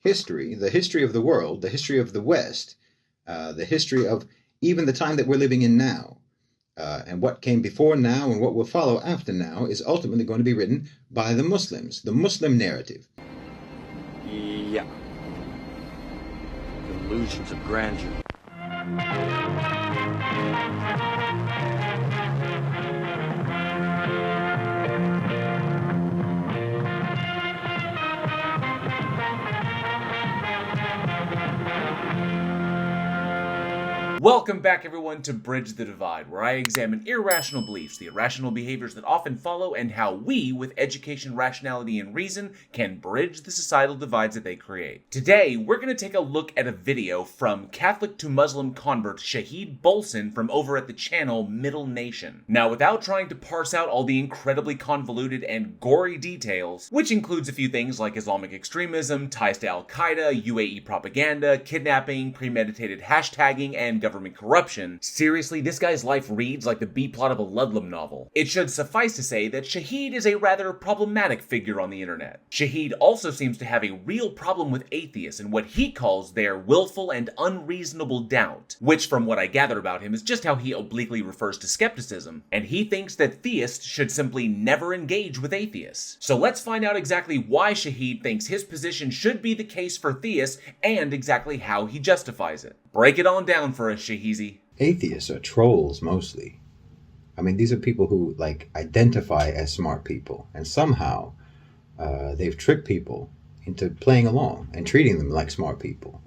history, the history of the world, the history of the West, the history of even the time that we're living in now, and what came before now and what will follow after now is ultimately going to be written by the Muslims, the Muslim narrative. Yeah. Illusions of grandeur. Welcome back, everyone, to Bridge the Divide, where I examine irrational beliefs, the irrational behaviors that often follow, and how we, with education, rationality, and reason, can bridge the societal divides that they create. Today, we're going to take a look at a video from Catholic to Muslim convert Shahid Bolsen from over at the channel Middle Nation. Now, without trying to parse out all the incredibly convoluted and gory details, which includes a few things like Islamic extremism, ties to Al-Qaeda, UAE propaganda, kidnapping, premeditated hashtagging, and government corruption, seriously, this guy's life reads like the B-plot of a Ludlum novel. It should suffice to say that Shahid is a rather problematic figure on the internet. Shahid also seems to have a real problem with atheists and what he calls their willful and unreasonable doubt, which from what I gather about him is just how he obliquely refers to skepticism, and he thinks that theists should simply never engage with atheists. So let's find out exactly why Shahid thinks his position should be the case for theists and exactly how he justifies it. Break it on down for us, Shahizi. Atheists are trolls mostly. I mean, these are people who identify as smart people, and somehow they've tricked people into playing along and treating them like smart people.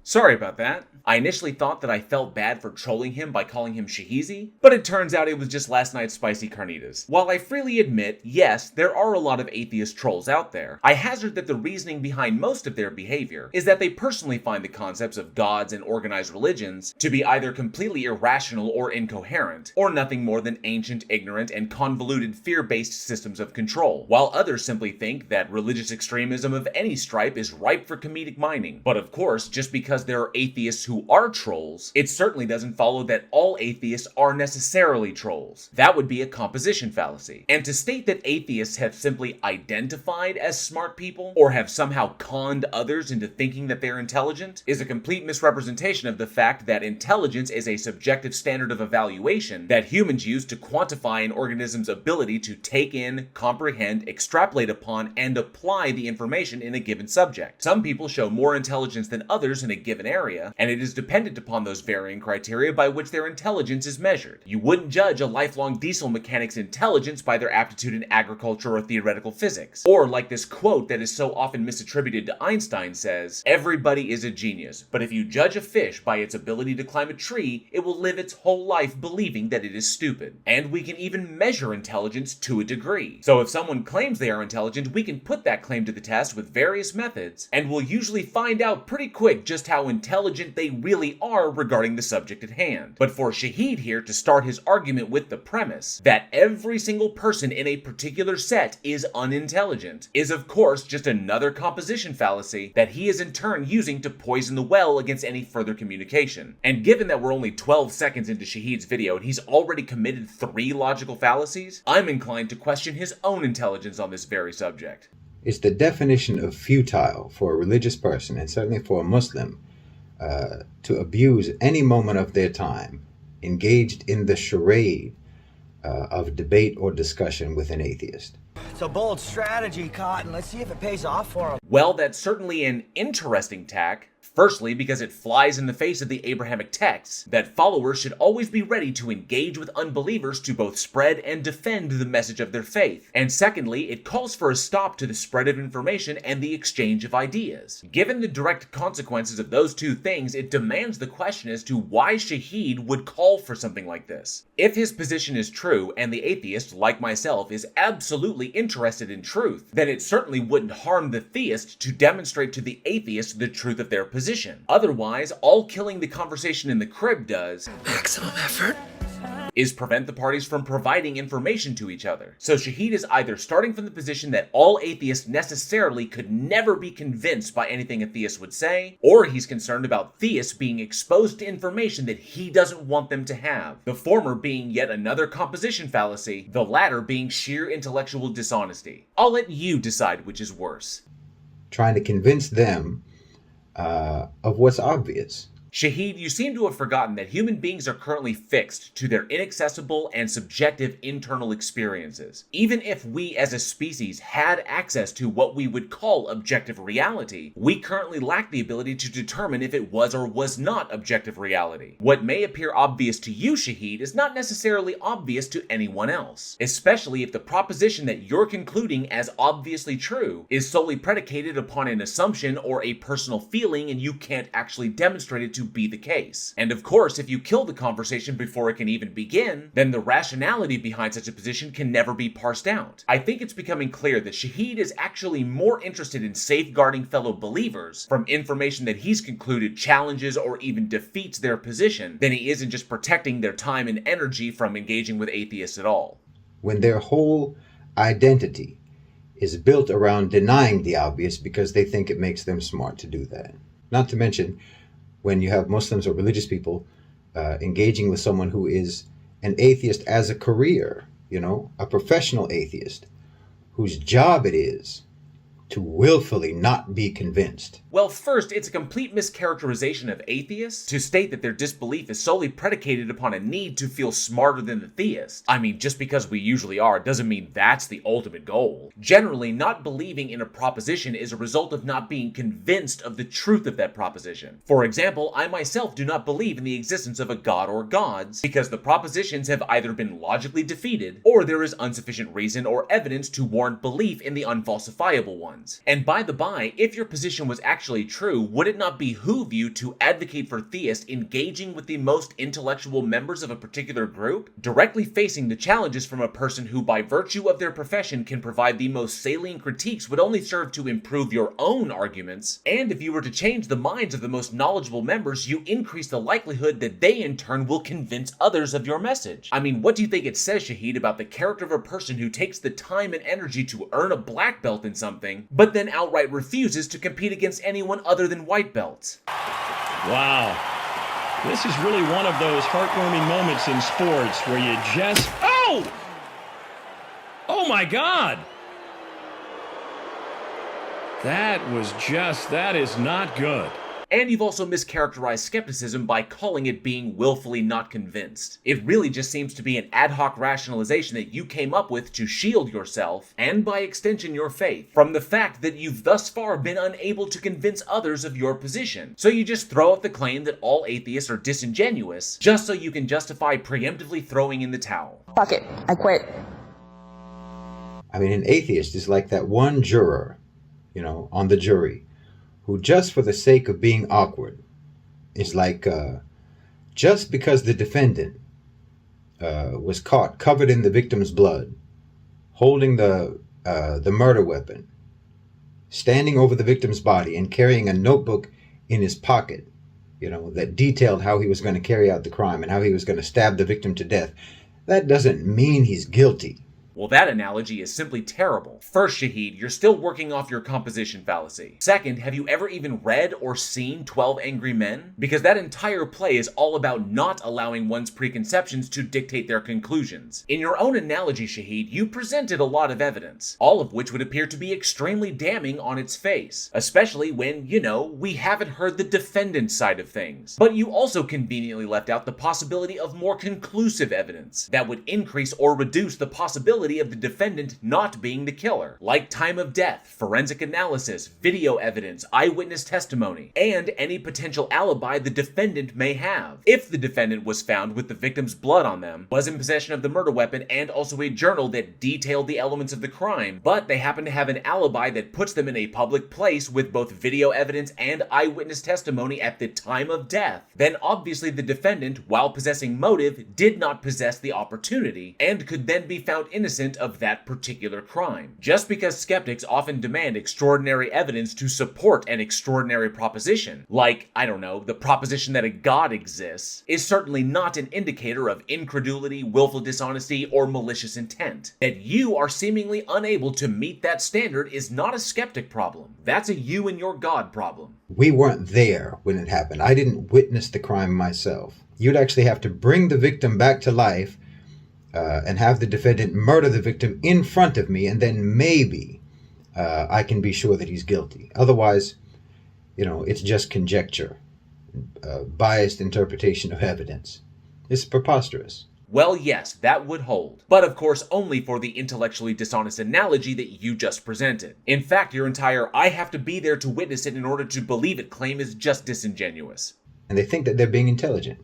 Sorry about that. I initially thought that I felt bad for trolling him by calling him Shahizi, but it turns out it was just last night's spicy carnitas. While I freely admit, yes, there are a lot of atheist trolls out there, I hazard that the reasoning behind most of their behavior is that they personally find the concepts of gods and organized religions to be either completely irrational or incoherent, or nothing more than ancient, ignorant, and convoluted fear-based systems of control, while others simply think that religious extremism of any stripe is ripe for comedic mining. But of course, just because there are atheists who are trolls, it certainly doesn't follow that all atheists are necessarily trolls. That would be a composition fallacy. And to state that atheists have simply identified as smart people, or have somehow conned others into thinking that they're intelligent, is a complete misrepresentation of the fact that intelligence is a subjective standard of evaluation that humans use to quantify an organism's ability to take in, comprehend, extrapolate upon, and apply the information in a given subject. Some people show more intelligence than others in a given area, and it is dependent upon those varying criteria by which their intelligence is measured. You wouldn't judge a lifelong diesel mechanic's intelligence by their aptitude in agriculture or theoretical physics. Or like this quote that is so often misattributed to Einstein says, "Everybody is a genius, but if you judge a fish by its ability to climb a tree, it will live its whole life believing that it is stupid." And we can even measure intelligence to a degree. So if someone claims they are intelligent, we can put that claim to the test with various methods, and we'll usually find out pretty quick just how intelligent they really are regarding the subject at hand. But for Shahid here to start his argument with the premise that every single person in a particular set is unintelligent is of course just another composition fallacy that he is in turn using to poison the well against any further communication. And given that we're only 12 seconds into Shahid's video and he's already committed 3 logical fallacies, I'm inclined to question his own intelligence on this very subject. It's the definition of futile for a religious person, and certainly for a Muslim, to abuse any moment of their time engaged in the charade of debate or discussion with an atheist. It's a bold strategy, Cotton. Let's see if it pays off for him. Well, that's certainly an interesting tack. Firstly, because it flies in the face of the Abrahamic texts that followers should always be ready to engage with unbelievers to both spread and defend the message of their faith. And secondly, it calls for a stop to the spread of information and the exchange of ideas. Given the direct consequences of those two things, it demands the question as to why Shahid would call for something like this. If his position is true, and the atheist, like myself, is absolutely interested in truth, then it certainly wouldn't harm the theist to demonstrate to the atheist the truth of their position. Otherwise, all killing the conversation in the crib does maximum effort, is prevent the parties from providing information to each other. So Shahid is either starting from the position that all atheists necessarily could never be convinced by anything a theist would say, or he's concerned about theists being exposed to information that he doesn't want them to have. The former being yet another composition fallacy, the latter being sheer intellectual dishonesty. I'll let you decide which is worse. Trying to convince them of what's obvious. Shahid, you seem to have forgotten that human beings are currently fixed to their inaccessible and subjective internal experiences. Even if we as a species had access to what we would call objective reality, we currently lack the ability to determine if it was or was not objective reality. What may appear obvious to you, Shahid, is not necessarily obvious to anyone else, especially if the proposition that you're concluding as obviously true is solely predicated upon an assumption or a personal feeling and you can't actually demonstrate it to be the case. And of course, if you kill the conversation before it can even begin, then the rationality behind such a position can never be parsed out. I think it's becoming clear that Shahid is actually more interested in safeguarding fellow believers from information that he's concluded challenges or even defeats their position than he is in just protecting their time and energy from engaging with atheists at all. When their whole identity is built around denying the obvious because they think it makes them smart to do that. Not to mention, when you have Muslims or religious people engaging with someone who is an atheist as a career, a professional atheist, whose job it is to willfully not be convinced. Well, first, it's a complete mischaracterization of atheists to state that their disbelief is solely predicated upon a need to feel smarter than the theist. I mean, just because we usually are doesn't mean that's the ultimate goal. Generally, not believing in a proposition is a result of not being convinced of the truth of that proposition. For example, I myself do not believe in the existence of a god or gods because the propositions have either been logically defeated or there is insufficient reason or evidence to warrant belief in the unfalsifiable ones. And by the by, if your position was actually true, would it not behoove you to advocate for theists engaging with the most intellectual members of a particular group? Directly facing the challenges from a person who by virtue of their profession can provide the most salient critiques would only serve to improve your own arguments, and if you were to change the minds of the most knowledgeable members, you increase the likelihood that they in turn will convince others of your message. I mean, what do you think it says, Shahid, about the character of a person who takes the time and energy to earn a black belt in something, but then outright refuses to compete against anyone other than white belts? Wow. This is really one of those heartwarming moments in sports where you just... Oh! Oh my God! That is not good. And you've also mischaracterized skepticism by calling it being willfully not convinced. It really just seems to be an ad hoc rationalization that you came up with to shield yourself, and by extension your faith, from the fact that you've thus far been unable to convince others of your position. So you just throw out the claim that all atheists are disingenuous, just so you can justify preemptively throwing in the towel. Fuck it, I quit. I mean, an atheist is like that one juror, on the jury, who just for the sake of being awkward is like, just because the defendant was caught covered in the victim's blood, holding the murder weapon, standing over the victim's body and carrying a notebook in his pocket, that detailed how he was going to carry out the crime and how he was going to stab the victim to death, that doesn't mean he's guilty. Well, that analogy is simply terrible. First, Shahid, you're still working off your composition fallacy. Second, have you ever even read or seen 12 Angry Men? Because that entire play is all about not allowing one's preconceptions to dictate their conclusions. In your own analogy, Shahid, you presented a lot of evidence, all of which would appear to be extremely damning on its face, especially when, we haven't heard the defendant's side of things. But you also conveniently left out the possibility of more conclusive evidence that would increase or reduce the possibility of the defendant not being the killer, like time of death, forensic analysis, video evidence, eyewitness testimony, and any potential alibi the defendant may have. If the defendant was found with the victim's blood on them, was in possession of the murder weapon, and also a journal that detailed the elements of the crime, but they happen to have an alibi that puts them in a public place with both video evidence and eyewitness testimony at the time of death, then obviously the defendant, while possessing motive, did not possess the opportunity, and could then be found innocent innocent of that particular crime. Just because skeptics often demand extraordinary evidence to support an extraordinary proposition, like, I don't know, the proposition that a god exists, is certainly not an indicator of incredulity, willful dishonesty, or malicious intent. That you are seemingly unable to meet that standard is not a skeptic problem. That's a you and your God problem. We weren't there when it happened. I didn't witness the crime myself. You'd actually have to bring the victim back to life and have the defendant murder the victim in front of me, and then maybe I can be sure that he's guilty. Otherwise, it's just conjecture, biased interpretation of evidence. It's preposterous. Well, yes, that would hold. But of course only for the intellectually dishonest analogy that you just presented. In fact, your entire "I have to be there to witness it in order to believe it" claim is just disingenuous. And they think that they're being intelligent.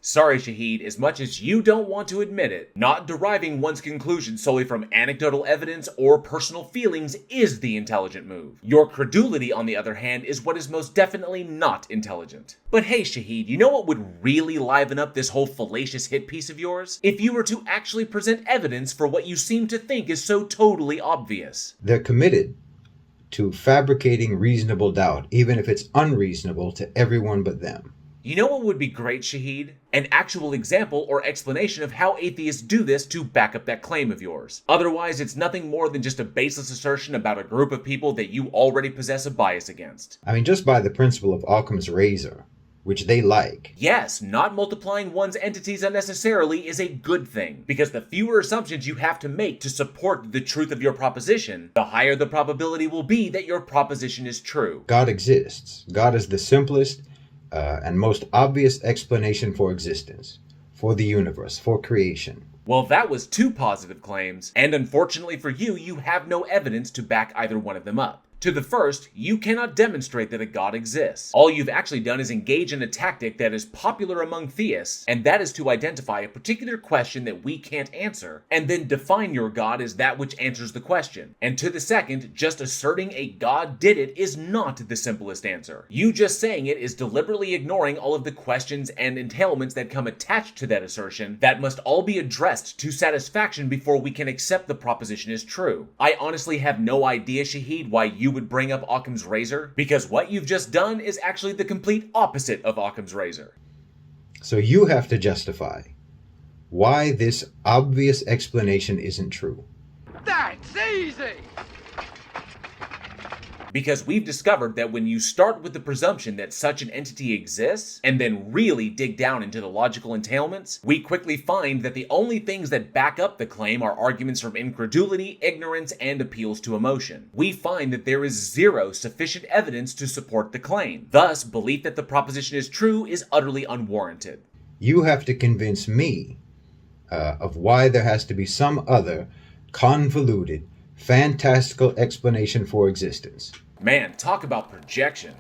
Sorry, Shahid, as much as you don't want to admit it, not deriving one's conclusion solely from anecdotal evidence or personal feelings is the intelligent move. Your credulity, on the other hand, is what is most definitely not intelligent. But hey, Shahid, you know what would really liven up this whole fallacious hit piece of yours? If you were to actually present evidence for what you seem to think is so totally obvious. They're committed to fabricating reasonable doubt, even if it's unreasonable to everyone but them. You know what would be great, Shahid? An actual example or explanation of how atheists do this to back up that claim of yours. Otherwise, it's nothing more than just a baseless assertion about a group of people that you already possess a bias against. I mean, just by the principle of Occam's razor, which they like. Yes, not multiplying one's entities unnecessarily is a good thing, because the fewer assumptions you have to make to support the truth of your proposition, the higher the probability will be that your proposition is true. God exists. God is the simplest and most obvious explanation for existence, for the universe, for creation. Well, that was two positive claims, and unfortunately for you, you have no evidence to back either one of them up. To the first, you cannot demonstrate that a god exists. All you've actually done is engage in a tactic that is popular among theists, and that is to identify a particular question that we can't answer, and then define your god as that which answers the question. And to the second, just asserting a god did it is not the simplest answer. You just saying it is deliberately ignoring all of the questions and entailments that come attached to that assertion that must all be addressed to satisfaction before we can accept the proposition is true. I honestly have no idea, Shahid, why you would bring up Occam's razor, because what you've just done is actually the complete opposite of Occam's razor. So you have to justify why this obvious explanation isn't true. That's easy! Because we've discovered that when you start with the presumption that such an entity exists, and then really dig down into the logical entailments, we quickly find that the only things that back up the claim are arguments from incredulity, ignorance, and appeals to emotion. We find that there is zero sufficient evidence to support the claim. Thus, belief that the proposition is true is utterly unwarranted. You have to convince me of why there has to be some other convoluted, fantastical explanation for existence. Man, talk about projection.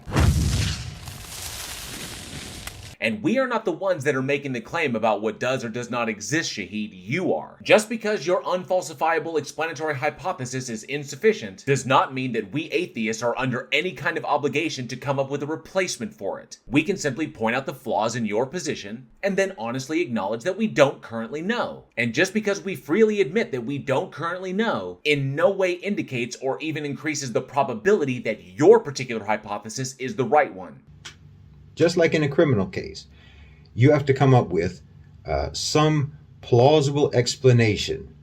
And we are not the ones that are making the claim about what does or does not exist, Shahid. You are. Just because your unfalsifiable explanatory hypothesis is insufficient does not mean that we atheists are under any kind of obligation to come up with a replacement for it. We can simply point out the flaws in your position and then honestly acknowledge that we don't currently know. And just because we freely admit that we don't currently know, in no way indicates or even increases the probability that your particular hypothesis is the right one. Just like in a criminal case, you have to come up with some plausible explanation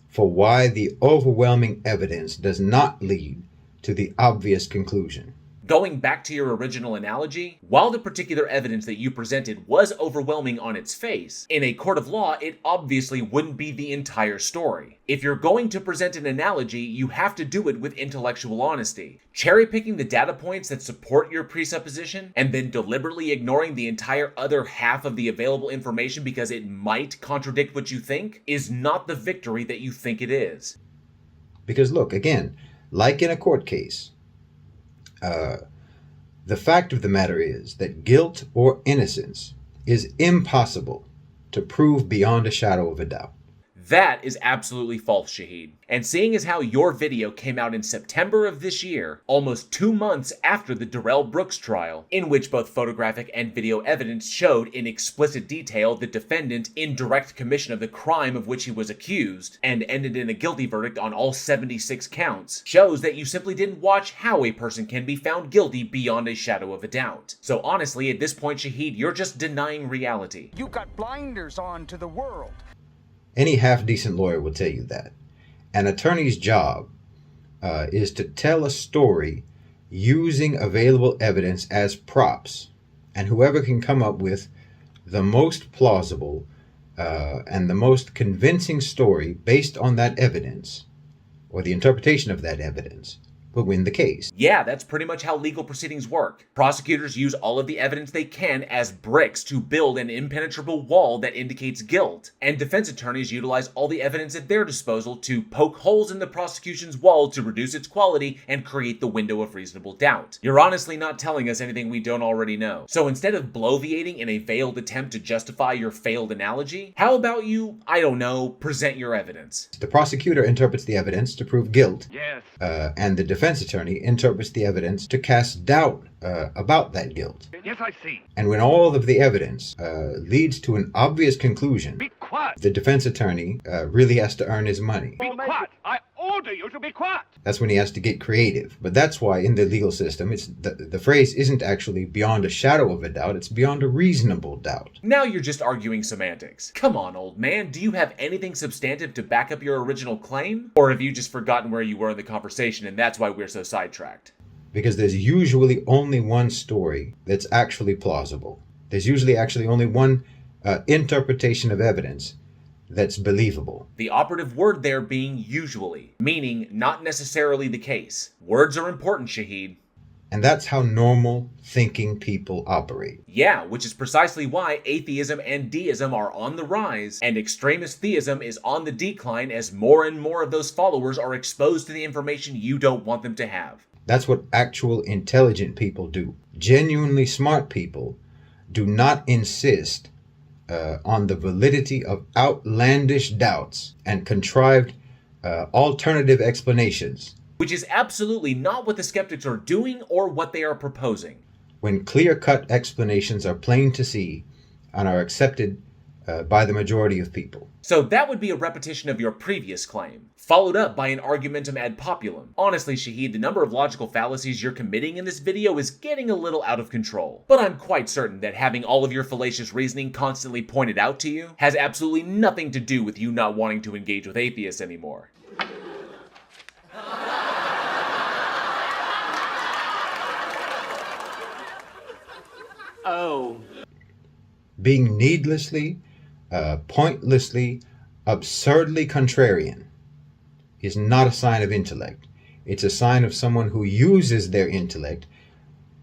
for why the overwhelming evidence does not lead to the obvious conclusion. Going back to your original analogy, while the particular evidence that you presented was overwhelming on its face, in a court of law, it obviously wouldn't be the entire story. If you're going to present an analogy, you have to do it with intellectual honesty. Cherry-picking the data points that support your presupposition, and then deliberately ignoring the entire other half of the available information because it might contradict what you think, is not the victory that you think it is. Because look, again, like in a court case, the fact of the matter is that guilt or innocence is impossible to prove beyond a shadow of a doubt. That is absolutely false, Shahid. And seeing as how your video came out in September of this year, almost 2 months after the Darrell Brooks trial, in which both photographic and video evidence showed in explicit detail the defendant in direct commission of the crime of which he was accused, and ended in a guilty verdict on all 76 counts, shows that you simply didn't watch how a person can be found guilty beyond a shadow of a doubt. So honestly, at this point, Shahid, you're just denying reality. You've got blinders on to the world. Any half-decent lawyer will tell you that. An attorney's job is to tell a story using available evidence as props. And whoever can come up with the most plausible and the most convincing story based on that evidence, or the interpretation of that evidence, will win the case. Yeah, that's pretty much how legal proceedings work. Prosecutors use all of the evidence they can as bricks to build an impenetrable wall that indicates guilt, and defense attorneys utilize all the evidence at their disposal to poke holes in the prosecution's wall to reduce its quality and create the window of reasonable doubt. You're honestly not telling us anything we don't already know. So instead of bloviating in a veiled attempt to justify your failed analogy, how about you, I don't know, present your evidence? The prosecutor interprets the evidence to prove guilt, Yes. and the defense attorney interprets the evidence to cast doubt about that guilt. Yes, I see. And when all of the evidence leads to an obvious conclusion, Be quiet. the defense attorney really has to earn his money. Be quiet. I order you to be quiet. That's when he has to get creative. But that's why in the legal system, it's the phrase isn't actually beyond a shadow of a doubt, it's beyond a reasonable doubt. Now you're just arguing semantics. Come on, old man, do you have anything substantive to back up your original claim? Or have you just forgotten where you were in the conversation and that's why we're so sidetracked? Because there's usually only one story that's actually plausible. There's usually actually only one interpretation of evidence that's believable. The operative word there being usually, meaning not necessarily the case. Words are important, Shahid. And that's how normal thinking people operate. Yeah, which is precisely why atheism and deism are on the rise, and extremist theism is on the decline as more and more of those followers are exposed to the information you don't want them to have. That's what actual intelligent people do. Genuinely smart people do not insist on the validity of outlandish doubts and contrived alternative explanations. Which is absolutely not what the skeptics are doing or what they are proposing. When clear-cut explanations are plain to see and are accepted by the majority of people. So that would be a repetition of your previous claim, followed up by an argumentum ad populum. Honestly, Shahid, the number of logical fallacies you're committing in this video is getting a little out of control. But I'm quite certain that having all of your fallacious reasoning constantly pointed out to you has absolutely nothing to do with you not wanting to engage with atheists anymore. Oh. Being needlessly, pointlessly, absurdly contrarian is not a sign of intellect. It's a sign of someone who uses their intellect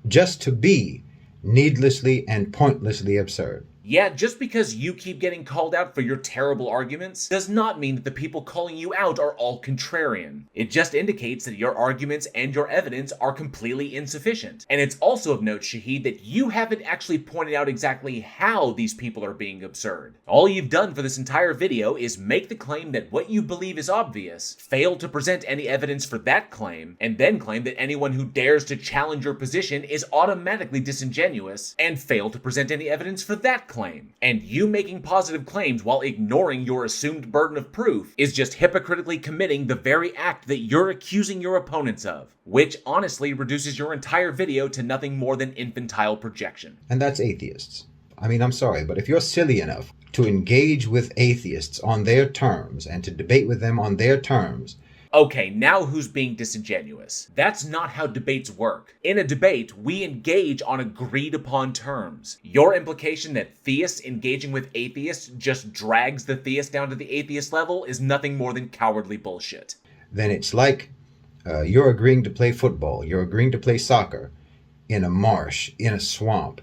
just to be needlessly and pointlessly absurd. Yeah, just because you keep getting called out for your terrible arguments does not mean that the people calling you out are all contrarian. It just indicates that your arguments and your evidence are completely insufficient. And it's also of note, Shahid, that you haven't actually pointed out exactly how these people are being absurd. All you've done for this entire video is make the claim that what you believe is obvious, fail to present any evidence for that claim, and then claim that anyone who dares to challenge your position is automatically disingenuous, and fail to present any evidence for that claim. And you making positive claims while ignoring your assumed burden of proof is just hypocritically committing the very act that you're accusing your opponents of, which honestly reduces your entire video to nothing more than infantile projection. And that's atheists. I mean, I'm sorry, but if you're silly enough to engage with atheists on their terms and to debate with them on their terms, okay, now who's being disingenuous? That's not how debates work. In a debate, we engage on agreed upon terms. Your implication that theists engaging with atheists just drags the theist down to the atheist level is nothing more than cowardly bullshit. then it's like you're agreeing to play football, you're agreeing to play soccer in a marsh, in a swamp,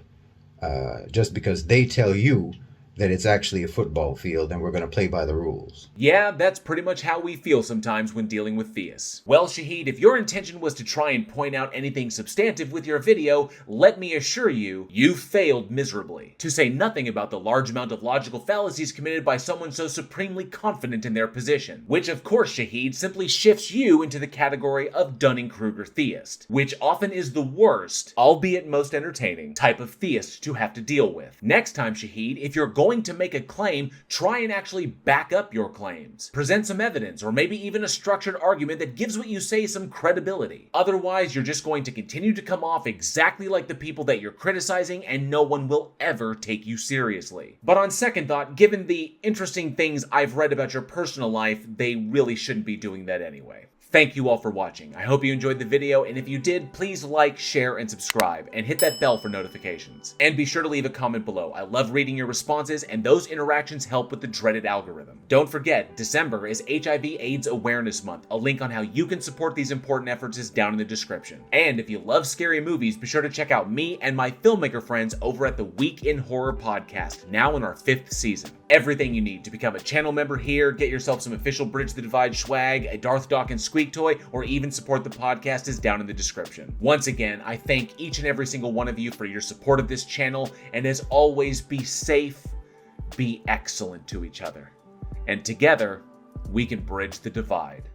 just because they tell you that it's actually a football field and we're going to play by the rules. Yeah, that's pretty much how we feel sometimes when dealing with theists. Well, Shahid, if your intention was to try and point out anything substantive with your video, let me assure you, you failed miserably. To say nothing about the large amount of logical fallacies committed by someone so supremely confident in their position, which of course, Shahid, simply shifts you into the category of Dunning-Kruger theist, which often is the worst, albeit most entertaining, type of theist to have to deal with. Next time, Shahid, if you're going to make a claim, try and actually back up your claims. Present some evidence, or maybe even a structured argument that gives what you say some credibility. Otherwise, you're just going to continue to come off exactly like the people that you're criticizing, and no one will ever take you seriously. But on second thought, given the interesting things I've read about your personal life, they really shouldn't be doing that anyway. Thank you all for watching. I hope you enjoyed the video, and if you did, please like, share, and subscribe, and hit that bell for notifications. And be sure to leave a comment below. I love reading your responses, and those interactions help with the dreaded algorithm. Don't forget, December is HIV/AIDS Awareness Month. A link on how you can support these important efforts is down in the description. And if you love scary movies, be sure to check out me and my filmmaker friends over at the Week in Horror podcast, now in our 5th season. Everything you need to become a channel member here, get yourself some official Bridge the Divide swag, a Darth, Dawkins, Squeak toy, or even support the podcast is down in the description. Once again, I thank each and every single one of you for your support of this channel, and as always, be safe, be excellent to each other, and together, we can bridge the divide.